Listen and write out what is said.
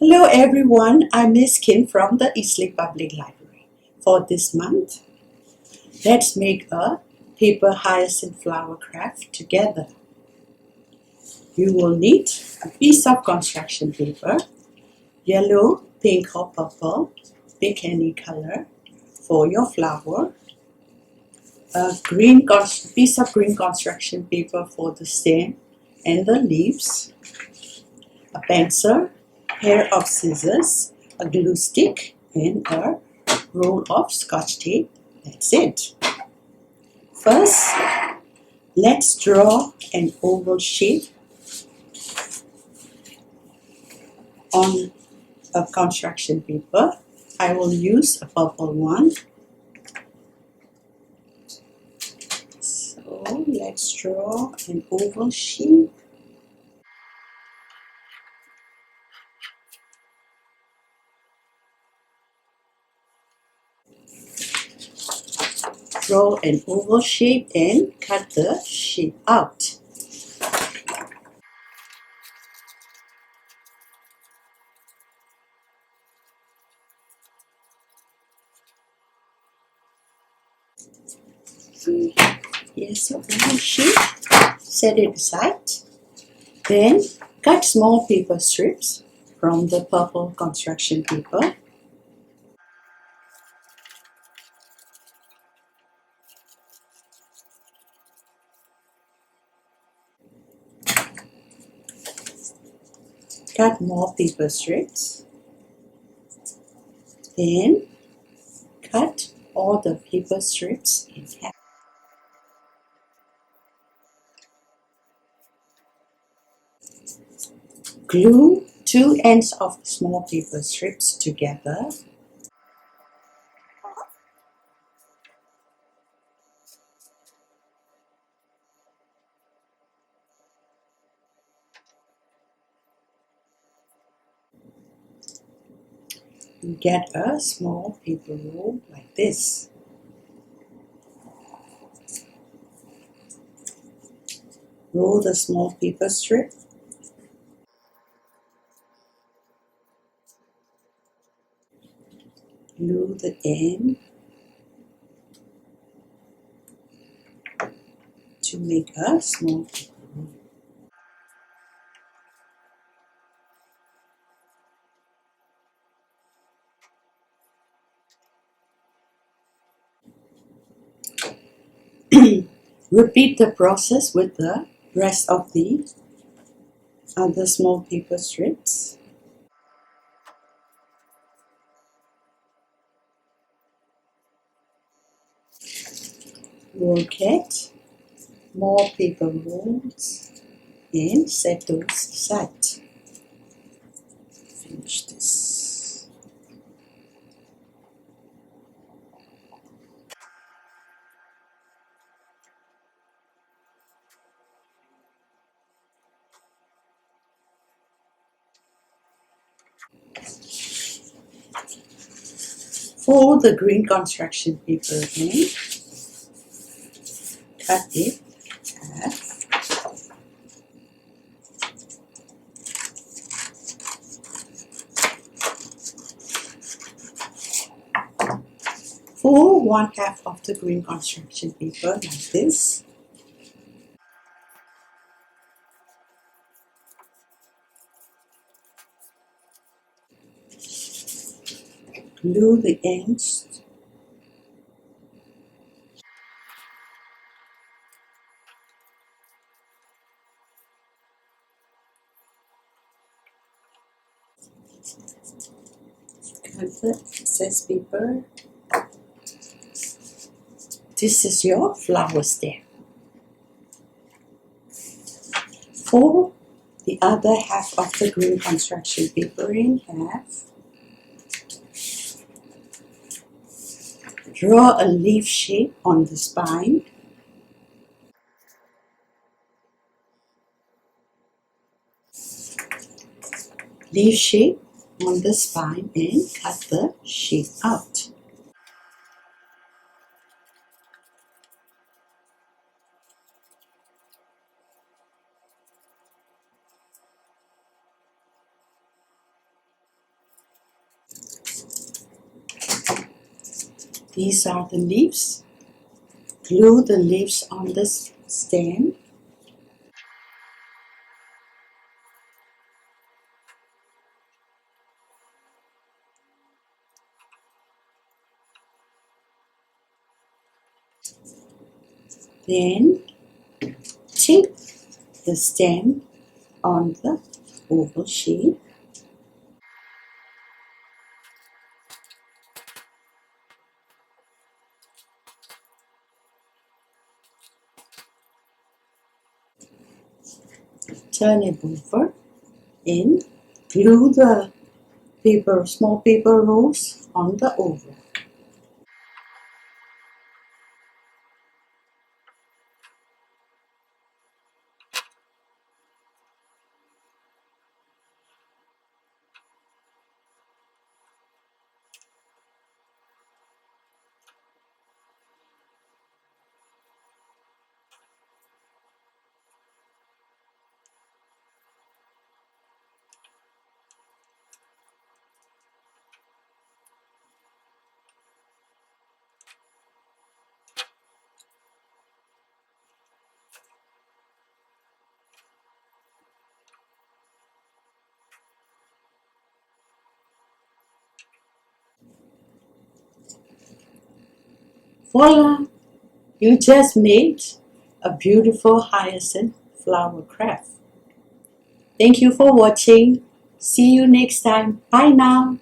Hello everyone, I'm Miss Khin from the Eastlake Public Library. For this month, let's make a paper hyacinth flower craft together. You will need a piece of construction paper, yellow, pink or purple, pick any color for your flower, a piece of green construction paper for the stem and the leaves, a pencil, pair of scissors, a glue stick, and a roll of scotch tape. That's it. First, let's draw an oval shape on a construction paper. I will use a purple one. So let's draw an oval shape. Draw an oval shape and cut the shape out. Here's the oval shape. Set it aside. Then cut small paper strips from the purple construction paper. Cut more paper strips. Then cut all the paper strips in half. Glue two ends of small paper strips together. Get a small paper roll like this. Roll the small paper strip. Glue the end to make a small paper roll. Repeat the process with the rest of the other small paper strips. We'll get more paper rolls and set those aside. Finish this. Fold the green construction paper again. Cut it in half. Fold one half of the green construction paper like this. Glue the ends. Cut the excess paper. This is your flower stem. Fold the other half of the green construction paper in half. Draw a leaf shape on the spine. Leaf shape on the spine and cut the shape out. These are the leaves. Glue the leaves on the stem. Then tape the stem on the oval shape. Turn it over and glue the small paper rolls on the oval. Voila! You just made a beautiful hyacinth flower craft. Thank you for watching. See you next time. Bye now.